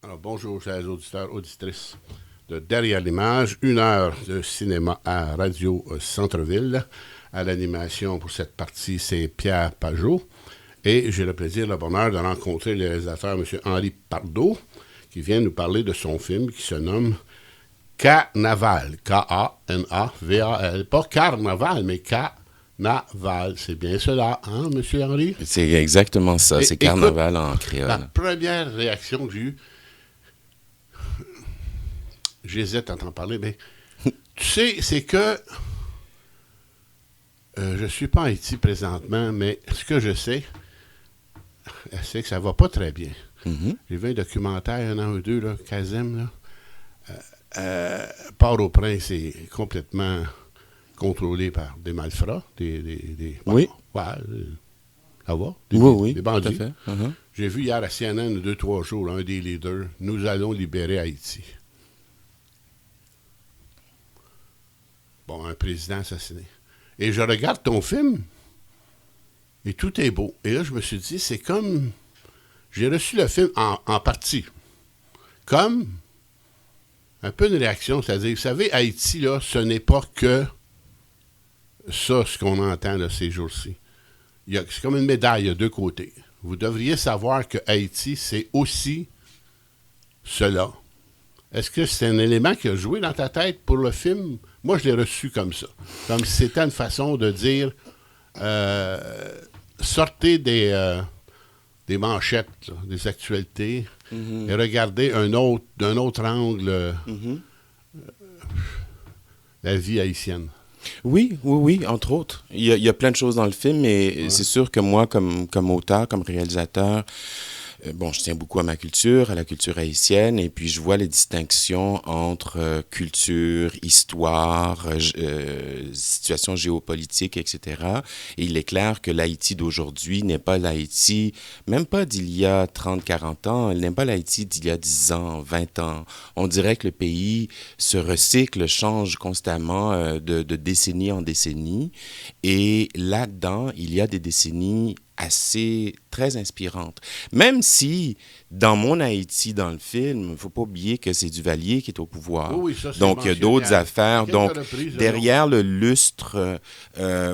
Alors, bonjour, chers auditeurs, auditrices de Derrière l'image, 1 heure de cinéma à Radio Centre-Ville. À l'animation pour cette partie, c'est Pierre Pajot. Et j'ai le plaisir, le bonheur de rencontrer le réalisateur, M. Henri Pardo, qui vient nous parler de son film qui se nomme Carnaval. K-A-N-A-V-A-L. Pas Carnaval, mais Carnaval. C'est bien cela, hein, M. Henri? C'est exactement ça, c'est Carnaval en La créole. première réaction que j'ai eue, j'hésite à t'en parler, mais tu sais, c'est que je ne suis pas en Haïti présentement, mais ce que je sais, c'est que ça va pas très bien. Mhm. J'ai vu un documentaire, un an ou deux, là, Kazem, là. Port-au-Prince est complètement contrôlé par des malfrats, Oui. Ouais, ça va, Oui, des tout à bandits. fait. Mhm. J'ai vu hier à CNN, 2-3 jours, là, un des leaders, nous allons libérer Haïti. Bon, un président assassiné. Et je regarde ton film, et tout est beau. Et là, je me suis dit, c'est comme... J'ai reçu le film en partie. Comme un peu une réaction, c'est-à-dire, vous savez, Haïti, là, ce n'est pas que ça, ce qu'on entend là, ces jours-ci. C'est comme une médaille, il y a deux côtés. Vous devriez savoir que Haïti, c'est aussi cela. Est-ce que c'est un élément qui a joué dans ta tête pour le film? Moi, je l'ai reçu comme ça. Comme si c'était une façon de dire sortez des manchettes, là, des actualités, et regardez d'un autre angle la vie haïtienne. Oui, entre autres. Il y a plein de choses dans le film, mais Ouais. c'est sûr que moi, comme auteur, comme réalisateur, bon, je tiens beaucoup à ma culture, à la culture haïtienne, et puis je vois les distinctions entre culture, histoire, situation géopolitique, etc. Et il est clair que l'Haïti d'aujourd'hui n'est pas l'Haïti, même pas d'il y a 30, 40 ans, elle n'est pas l'Haïti d'il y a 10 ans, 20 ans. On dirait que le pays se recycle, change constamment de décennie en décennie. Et là-dedans, il y a des décennies très inspirantes. Même si, dans mon Haïti, dans le film, il ne faut pas oublier que c'est Duvalier qui est au pouvoir. Oui, ça, c'est Donc, il y a d'autres mentionné affaires. à quelques Donc, reprises, derrière le lustre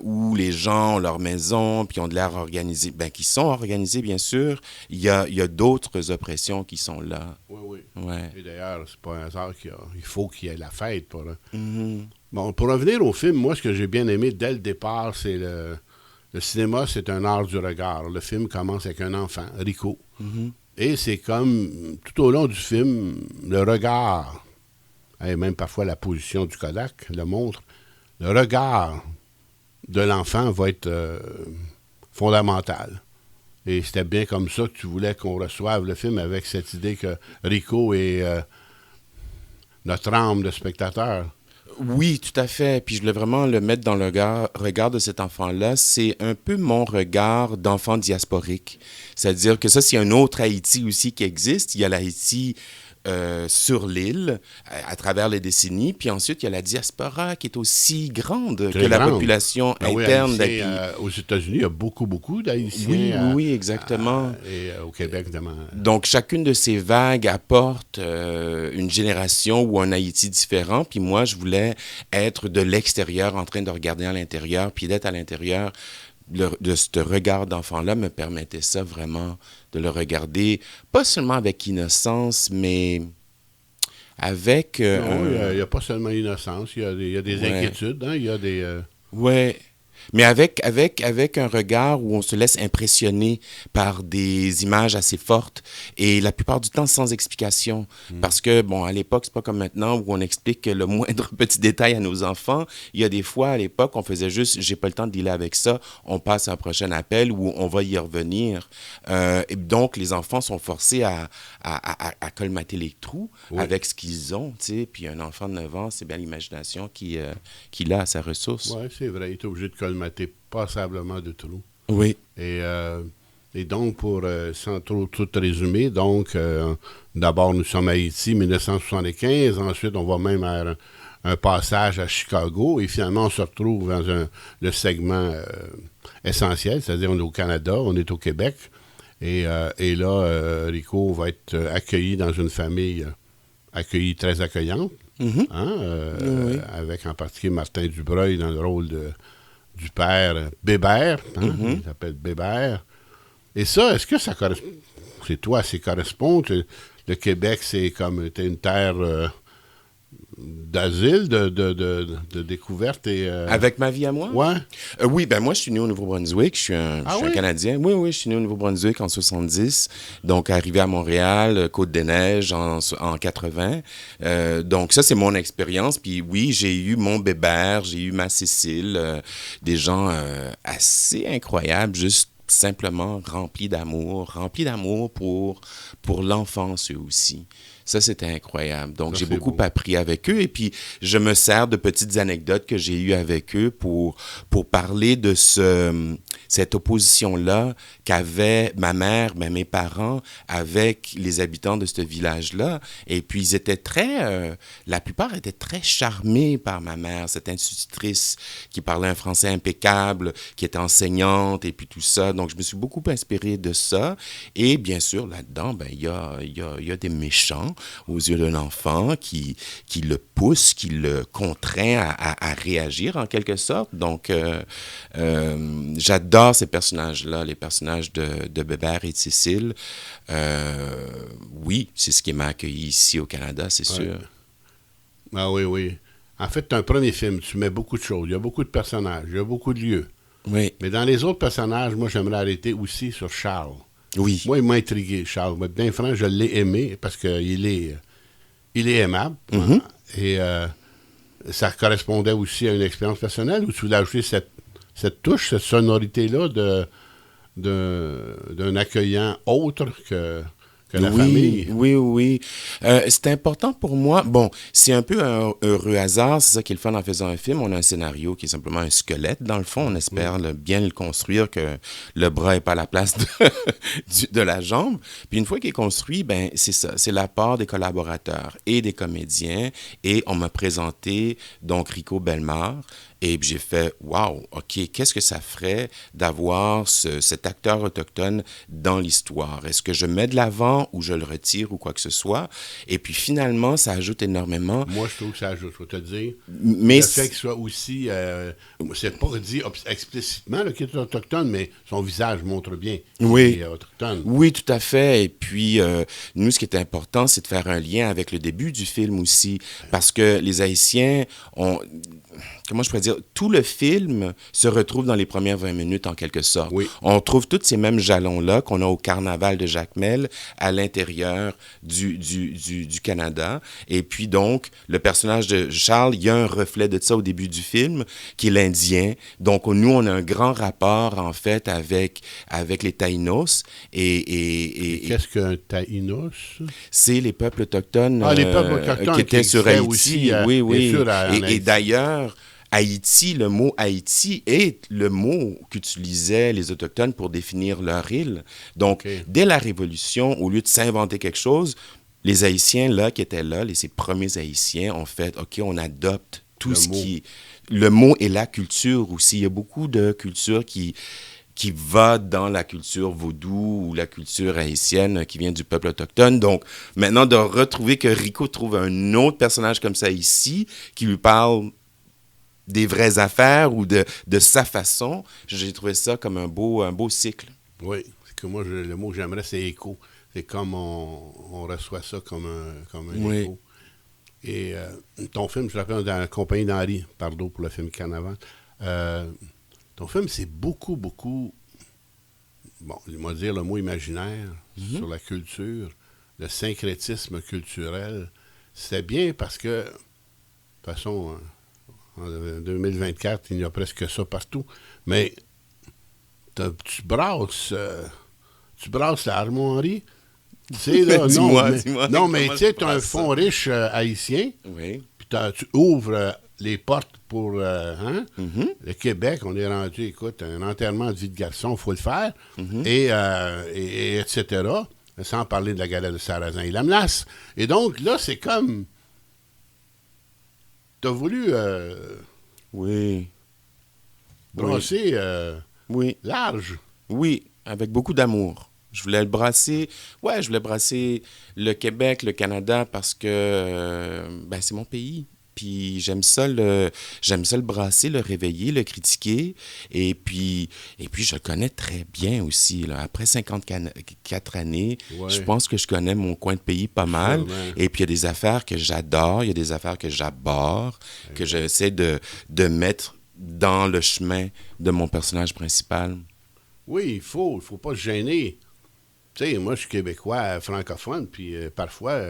où les gens ont leur maison, puis ont de l'air organisé, ben, qui sont organisés, bien sûr, il y a d'autres oppressions qui sont là. Oui. Ouais. Et d'ailleurs, c'est pas un hasard il faut qu'il y ait la fête pour... Mhm. Bon, pour revenir au film, moi, ce que j'ai bien aimé dès le départ, c'est le cinéma, c'est un art du regard. Le film commence avec un enfant, Rico. Mhm. Et c'est comme, tout au long du film, le regard, et même parfois la position du Kodak le montre, le regard de l'enfant va être fondamental. Et c'était bien comme ça que tu voulais qu'on reçoive le film, avec cette idée que Rico est notre âme de spectateur. Oui, tout à fait. Puis je voulais vraiment le mettre dans le regard de cet enfant-là. C'est un peu mon regard d'enfant diasporique. C'est-à-dire que ça, c'est un autre Haïti aussi qui existe. Il y a l'Haïti sur l'île à travers les décennies. Puis ensuite, il y a la diaspora qui est aussi grande Très que la grande. population Ben oui, interne Haïtiens, d'Haïti. aux États-Unis, il y a beaucoup d'Haïtiens. Oui, exactement. Et au Québec, évidemment. Donc, chacune de ces vagues apporte une génération ou un Haïti différent. Puis moi, je voulais être de l'extérieur, en train de regarder à l'intérieur, puis d'être à l'intérieur de ce regard d'enfant-là me permettait ça vraiment, de le regarder, pas seulement avec innocence, mais avec Non, il n'y a pas seulement innocence, il y a des ouais. inquiétudes, hein, il y a des... Ouais. Mais avec un regard où on se laisse impressionner par des images assez fortes et la plupart du temps sans explication. Parce que, bon, à l'époque, c'est pas comme maintenant où on explique le moindre petit détail à nos enfants. Il y a des fois, à l'époque, on faisait juste, j'ai pas le temps de dealer avec ça, on passe à un prochain appel où on va y revenir. Et donc, les enfants sont forcés à colmater les trous Oui. avec ce qu'ils ont, tu sais. Puis un enfant de 9 ans, c'est bien l'imagination qu'il a à sa ressource. Oui, c'est vrai, il est obligé de colmater passablement de trous. Oui. Et donc, sans trop tout résumer, donc, d'abord, nous sommes à Haïti, 1975, ensuite, on va même à un passage à Chicago, et finalement, on se retrouve dans le segment essentiel, c'est-à-dire on est au Canada, on est au Québec, Et là, Rico va être accueilli dans une famille accueillie très accueillante, Mhm. hein, Oui. avec en particulier Martin Dubreuil dans le rôle du père Bébert, hein, Mhm. il s'appelle Bébert. Et ça, est-ce que ça correspond, c'est toi, c'est correspond, le Québec, c'est comme était une terre d'asile, de découverte et... Avec ma vie à moi? ouais. Oui, ben moi, je suis né au Nouveau-Brunswick. Je Ah suis un oui? Canadien. Oui, oui, je suis né au Nouveau-Brunswick en 70. Donc, arrivé à Montréal, Côte-des-Neiges en 80. Donc, ça, c'est mon expérience. Puis oui, j'ai eu mon Bébert, j'ai eu ma Cécile, des gens assez incroyables, juste simplement remplis d'amour pour l'enfance eux aussi. Ça, c'était incroyable. Donc, Ça, j'ai c'est beaucoup beau. appris avec eux et puis je me sers de petites anecdotes que j'ai eues avec eux pour parler de cette opposition-là qu'avaient ma mère, mais mes parents avec les habitants de ce village-là. Et puis, ils étaient la plupart étaient très charmés par ma mère, cette institutrice qui parlait un français impeccable, qui était enseignante et puis tout ça. Donc, je me suis beaucoup inspiré de ça. Et bien sûr, là-dedans, ben, il y a des méchants aux yeux d'un enfant qui le pousse, qui le contraint à réagir en quelque sorte. Donc, j'adore ces personnages-là, les personnages de Bébert et de Cécile. Oui, c'est ce qui m'a accueilli ici au Canada, c'est Ouais. sûr. Ah oui, oui. En fait, tu as un premier film, tu mets beaucoup de choses, il y a beaucoup de personnages, il y a beaucoup de lieux. Oui, Mais dans les autres personnages, moi, j'aimerais arrêter aussi sur Charles. oui. Moi, il m'a intrigué, Charles. Mais bien franc, je l'ai aimé parce il est aimable. Hein. Mhm. Et ça correspondait aussi à une expérience personnelle où tu voulais ajouter cette touche, cette sonorité-là d'un accueillant autre que la Oui, famille. oui, oui. C'est important pour moi. Bon, c'est un peu un heureux hasard. C'est ça qui est le fun en faisant un film. On a un scénario qui est simplement un squelette. Dans le fond, on espère bien le construire, que le bras n'est pas à la place de la jambe. Puis une fois qu'il est construit, ben c'est ça. C'est l'apport des collaborateurs et des comédiens. Et on m'a présenté donc Rico Bellemare. Et puis j'ai fait, wow, OK, qu'est-ce que ça ferait d'avoir cet acteur autochtone dans l'histoire? Est-ce que je mets de l'avant ou je le retire ou quoi que ce soit? Et puis finalement, ça ajoute énormément. Moi, je trouve que ça ajoute. Je vais te dire, Mais le fait qu'il soit aussi, c'est pas dit explicitement là, qu'il est autochtone, mais son visage montre bien qu'il oui, est autochtone. oui, tout à fait. Et puis, nous, ce qui est important, c'est de faire un lien avec le début du film aussi, parce que les Haïtiens ont... Comment je pourrais dire? Tout le film se retrouve dans les premières 20 minutes, en quelque sorte. Oui. On trouve tous ces mêmes jalons-là qu'on a au carnaval de Jacmel à l'intérieur du Canada. Et puis, donc, le personnage de Charles, il y a un reflet de ça au début du film, qui est l'Indien. Donc, nous, on a un grand rapport, en fait, avec les Taïnos. Et Qu'est-ce qu'un Taïnos? c'est les peuples autochtones, Ah, les peuples autochtones qui étaient qui sur existaient Haïti. aussi, Oui, bien oui. sûr, en Et Haïti. d'ailleurs, Haïti, le mot Haïti est le mot qu'utilisaient les Autochtones pour définir leur île. Donc, OK. dès la Révolution, au lieu de s'inventer quelque chose, les Haïtiens, là, qui étaient là, ces premiers Haïtiens, ont fait, OK, on adopte tout Le ce mot. qui... Le mot et la culture aussi. Il y a beaucoup de cultures qui va dans la culture vaudou ou la culture haïtienne qui vient du peuple autochtone. Donc, maintenant, de retrouver que Rico trouve un autre personnage comme ça ici, qui lui parle des vraies affaires ou de sa façon, j'ai trouvé ça comme un beau cycle. Oui. C'est que moi, le mot que j'aimerais, c'est écho. C'est comme on reçoit ça comme un Oui. écho. Et ton film, je l'appelle dans la compagnie d'Henri Pardot pour le film Carnaval. Ton film, c'est beaucoup, bon, il m'a dire le mot imaginaire sur la culture, le syncrétisme culturel. C'était bien parce que, de toute façon, en 2024, il y a presque ça partout. Mais tu brasses la Harmonie. Tu sais, là, Dis-moi, non, mais comment tu sais, je tu as un brasse fond ça? riche haïtien, Oui. puis tu ouvres les portes pour Mhm. le Québec. On est rendu, écoute, un enterrement de vie de garçon, il faut le faire, et etc. Sans parler de la galette de Sarrasin et la menace. Et donc, là, c'est comme... Tu as voulu Oui. brasser Oui. large. Oui, avec beaucoup d'amour. Je voulais le brasser. Ouais, je voulais brasser le Québec, le Canada, parce que ben, c'est mon pays. Puis j'aime ça le brasser, le réveiller, le critiquer. Et puis je le connais très bien aussi, là. Après 54 années, je Ouais, pense que je connais mon coin de pays pas mal. sûrement. Et puis il y a des affaires que j'adore, il y a des affaires que j'abhorre, que j'essaie de mettre dans le chemin de mon personnage principal. Oui, il faut pas se gêner. Tu sais, moi, je suis québécois francophone, puis parfois,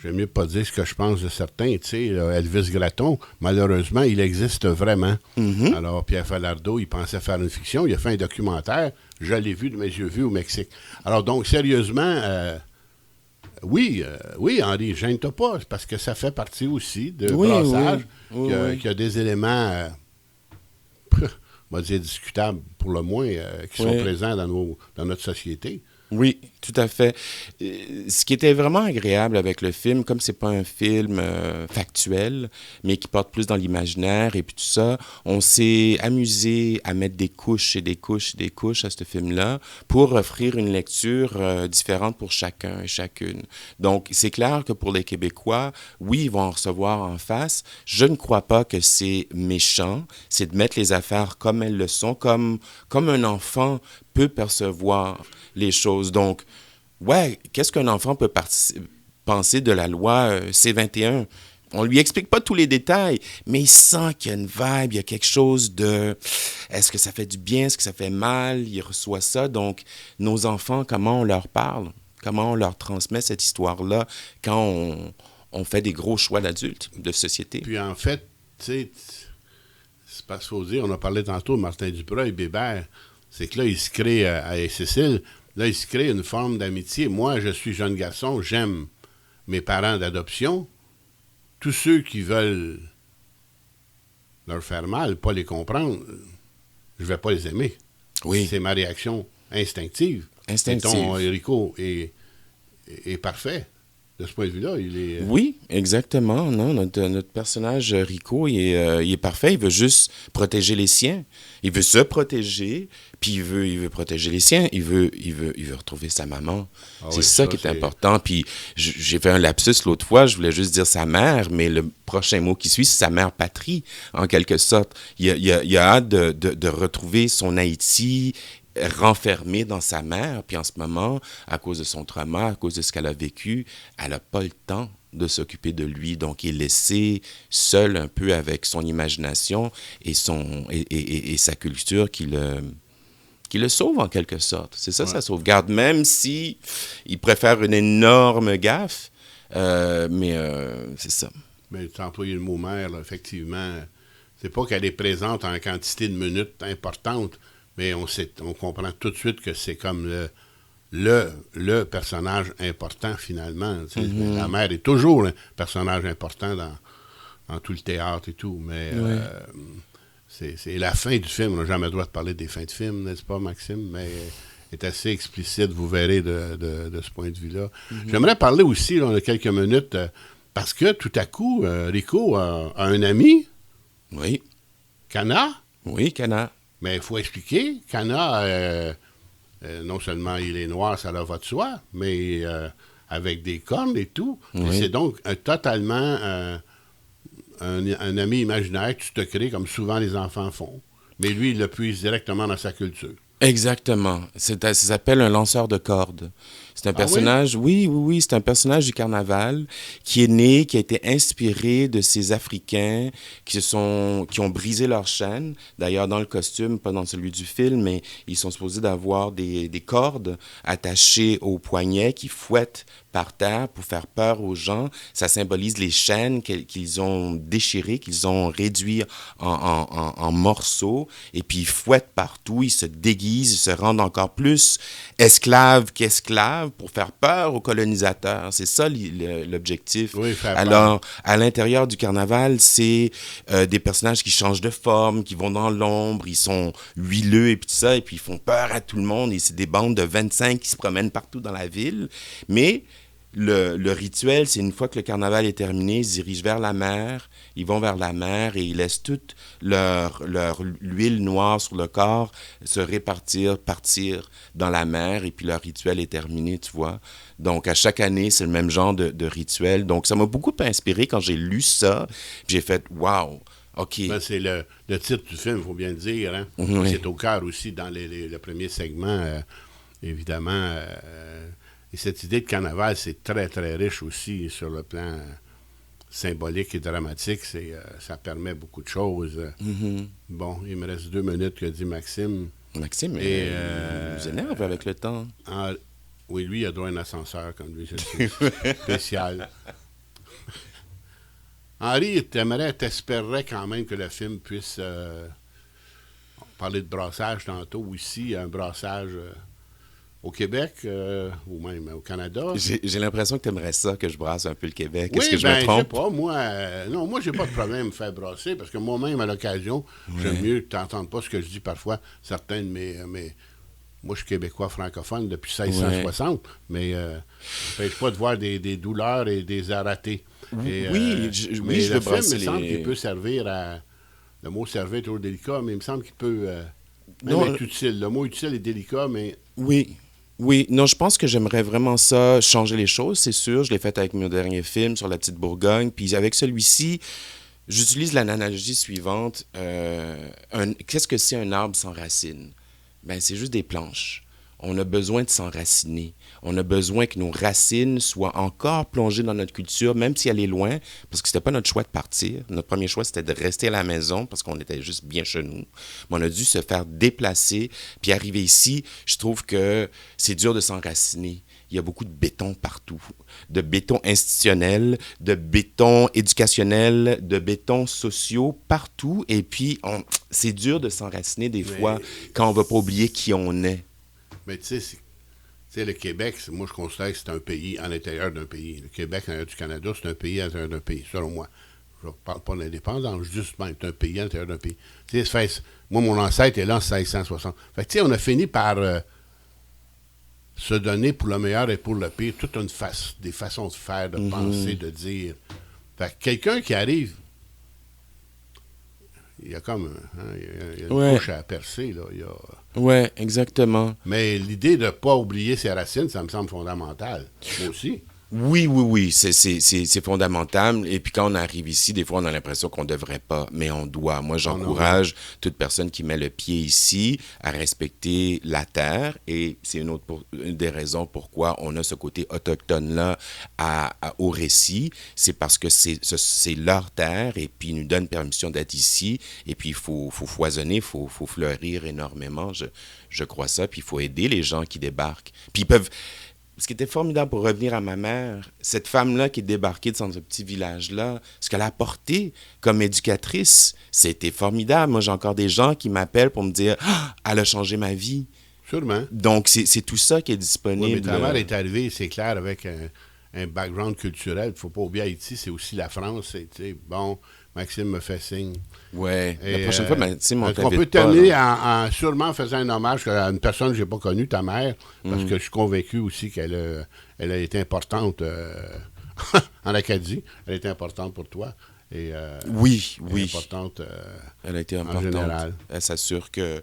j'aime mieux pas dire ce que je pense de certains. Tu sais, Elvis Gratton, malheureusement, il existe vraiment. Mhm. Alors, Pierre Falardeau, il pensait faire une fiction. Il a fait un documentaire. Je l'ai vu de mes yeux vus au Mexique. Alors, donc, sérieusement, oui, Henri, gêne-toi pas, parce que ça fait partie aussi de Oui, brassage, oui, oui, qu'il y oui. a des éléments, on va dire discutables pour le moins, qui sont Oui. présents dans notre société. Oui, tout à fait. Ce qui était vraiment agréable avec le film, comme c'est pas un film factuel, mais qui porte plus dans l'imaginaire et puis tout ça, on s'est amusé à mettre des couches et des couches et des couches à ce film-là pour offrir une lecture différente pour chacun et chacune. Donc, c'est clair que pour les Québécois, oui, ils vont en recevoir en face. Je ne crois pas que c'est méchant. C'est de mettre les affaires comme elles le sont, comme un enfant peut percevoir les choses. Donc, ouais, qu'est-ce qu'un enfant peut penser de la loi C-21? On lui explique pas tous les détails, mais il sent qu'il y a une vibe, il y a quelque chose de... Est-ce que ça fait du bien, est-ce que ça fait mal? Il reçoit ça. Donc, nos enfants, comment on leur parle? Comment on leur transmet cette histoire-là quand on fait des gros choix d'adultes, de société? Puis en fait, tu sais, c'est parce qu'il faut dire, on a parlé tantôt de Martin Dubreuil, Bébert, c'est que là, il se crée, à Cécile, là, il se crée une forme d'amitié. Moi, je suis jeune garçon, j'aime mes parents d'adoption. Tous ceux qui veulent leur faire mal, pas les comprendre, je vais pas les aimer. Oui, C'est ma réaction instinctive. Et ton instinctive. Enrico est parfait. De ce point de vue-là, il est... Oui, exactement. Non, notre personnage Rico, il est parfait. Il veut juste protéger les siens. Il veut se protéger, puis il veut protéger les siens. Il veut retrouver sa maman. Ah C'est oui, ça ça, qui est c'est... important. Puis j'ai fait un lapsus l'autre fois. Je voulais juste dire sa mère, mais le prochain mot qui suit, c'est sa mère patrie, en quelque sorte. Il a hâte de retrouver son Haïti renfermée dans sa mère, puis en ce moment, à cause de son trauma, à cause de ce qu'elle a vécu, elle n'a pas le temps de s'occuper de lui, donc il est laissé seul un peu avec son imagination et sa culture qui le sauve en quelque sorte. C'est ça Ouais. sa sauvegarde, même si il préfère une énorme gaffe, c'est ça. Mais tu as employé le mot mère, là, effectivement. C'est pas qu'elle est présente en quantité de minutes importante, mais on comprend tout de suite que c'est comme le personnage important, finalement. Tu sais. La mère est toujours un personnage important dans tout le théâtre et tout, mais Ouais. c'est la fin du film. On n'a jamais le droit de parler des fins de film, n'est-ce pas, Maxime? Mais est assez explicite, vous verrez, de ce point de vue-là. J'aimerais parler aussi, là, on a quelques minutes, parce que tout à coup, Rico a un ami, Oui, Cana, oui, Cana. mais il faut expliquer. Cana, non seulement il est noir, ça leur va de soi, mais avec des cornes et tout. Et Oui. c'est donc totalement un ami imaginaire que tu te crées, comme souvent les enfants font. Mais lui, il le puise directement dans sa culture. Exactement. Ça s'appelle un lanceur de cordes. C'est un Ah oui? personnage, oui, c'est un personnage du carnaval qui est né, qui a été inspiré de ces Africains qui ont brisé leur chaîne. D'ailleurs, dans le costume, pas dans celui du film, mais ils sont supposés d'avoir des cordes attachées aux poignets qui fouettent par terre pour faire peur aux gens. Ça symbolise les chaînes qu'ils ont déchirées, qu'ils ont réduites en morceaux. Et puis ils fouettent partout, ils se déguisent, ils se rendent encore plus esclaves qu'esclaves pour faire peur aux colonisateurs. C'est ça l'objectif. Oui, faire peur. Alors, à l'intérieur du carnaval, c'est des personnages qui changent de forme, qui vont dans l'ombre, ils sont huileux et puis tout ça, et puis ils font peur à tout le monde. Et c'est des bandes de 25 qui se promènent partout dans la ville. Mais Le rituel, c'est une fois que le carnaval est terminé, ils se dirigent vers la mer, ils vont vers la mer et ils laissent toute leur l'huile noire sur le corps se répartir, partir dans la mer et puis leur rituel est terminé, tu vois. Donc, à chaque année, c'est le même genre de rituel. Donc, ça m'a beaucoup inspiré quand j'ai lu ça. Puis j'ai fait, wow, OK. Ben, c'est le titre du film, il faut bien le dire. Hein? Oui. C'est au cœur aussi dans le premier segment, évidemment. Et cette idée de carnaval, c'est très, très riche aussi sur le plan symbolique et dramatique. Ça permet beaucoup de choses. Bon, il me reste 2 minutes, que dit Maxime. Maxime, Et, il nous énerve avec le temps. Oui, lui, il a droit à un ascenseur, comme lui, c'est spécial. Henri, t'espérerais quand même que le film puisse parler de brassage tantôt aussi, un brassage au Québec ou même au Canada. J'ai l'impression que tu aimerais ça, que je brasse un peu le Québec. Oui, Est-ce que je ben, me je sais trompe? pas, moi, j'ai pas de problème à me faire brasser parce que moi-même, à l'occasion, j'aime mieux que tu n'entendes pas ce que je dis parfois, certains de mes moi, je suis québécois francophone depuis 1660, mais ça n'empêche pas de voir des douleurs et des ratés. Et, Oui, mais je le veux film, brasser il me semble les... qu'il peut servir à... Le mot servir est toujours délicat, mais il me semble qu'il peut même Non, être utile. Le mot utile est délicat, mais oui, oui. Non, je pense que j'aimerais vraiment ça, changer les choses, c'est sûr. Je l'ai fait avec mon dernier film sur la petite Bourgogne. Puis avec celui-ci, j'utilise l'analogie suivante. Qu'est-ce que c'est un arbre sans racines? Ben, c'est juste des planches. On a besoin de s'enraciner. On a besoin que nos racines soient encore plongées dans notre culture, même si elle est loin, parce que c'était pas notre choix de partir. Notre premier choix, c'était de rester à la maison, parce qu'on était juste bien chez nous. Mais on a dû se faire déplacer. Puis arriver ici, je trouve que c'est dur de s'enraciner. Il y a beaucoup de béton partout, de béton institutionnel, de béton éducationnel, de béton sociaux, partout. Et puis, c'est dur de s'enraciner des fois quand on ne va pas oublier qui on est. mais tu sais, le Québec, moi, je considère que c'est un pays à l'intérieur d'un pays. Le Québec, à l'intérieur du Canada, c'est un pays à l'intérieur d'un pays, selon moi. Je ne parle pas de l'indépendance, juste même, c'est un pays à l'intérieur d'un pays. Tu sais, moi, mon ancêtre est là en 1660. Fait que, tu sais, on a fini par se donner pour le meilleur et pour le pire, toute des façons de faire, de penser, de dire. Fait que quelqu'un qui arrive, il y a comme il y a une couche à percer, là. Oui, exactement. Mais l'idée de ne pas oublier ses racines, ça me semble fondamental. Moi aussi. Oui, c'est fondamental. Et puis quand on arrive ici, des fois, on a l'impression qu'on ne devrait pas, mais on doit. Moi, j'encourage toute personne qui met le pied ici à respecter la terre. Et c'est une des raisons pourquoi on a ce côté autochtone-là au récit. C'est parce que c'est leur terre et puis ils nous donnent permission d'être ici. Et puis, il faut foisonner, il faut fleurir énormément. Je crois ça. Puis, il faut aider les gens qui débarquent. Puis, ils peuvent... Ce qui était formidable pour revenir à ma mère, cette femme-là qui est débarquée dans ce petit village-là, ce qu'elle a apporté comme éducatrice, c'était formidable. Moi, j'ai encore des gens qui m'appellent pour me dire « Ah, elle a changé ma vie ». Sûrement. Donc, c'est tout ça qui est disponible. Oui, mais ta mère est arrivée, c'est clair, avec un background culturel. Il ne faut pas oublier Haïti, c'est aussi la France. Bon, Maxime me fait signe. Oui, la prochaine fois, Maxime, on peut terminer en sûrement faisant un hommage à une personne que je n'ai pas connue, ta mère, parce que je suis convaincu aussi qu'elle a été importante en Acadie. Elle a été importante pour toi. Et, oui. Elle est importante elle a été en importante. général. Elle s'assure que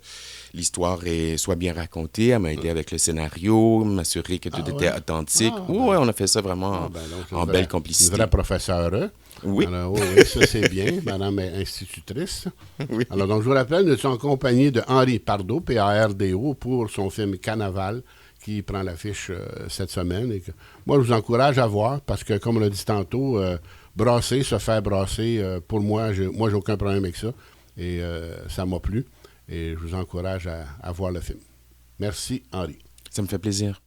l'histoire soit bien racontée. Elle m'a aidé avec le scénario, m'assurer que tout était authentique. Oui, on a fait ça vraiment en belle complicité. Une vraie professeure. Oui. Alors, oui, ça c'est bien, madame institutrice. Oui. Alors, donc, je vous rappelle, nous sommes en compagnie de Henri Pardo, P-A-R-D-O, pour son film Carnaval, qui prend l'affiche cette semaine. Et moi, je vous encourage à voir, parce que, comme on l'a dit tantôt, brasser, se faire brasser, pour moi, j'ai aucun problème avec ça. Et ça m'a plu. Et je vous encourage à voir le film. Merci, Henri. Ça me fait plaisir.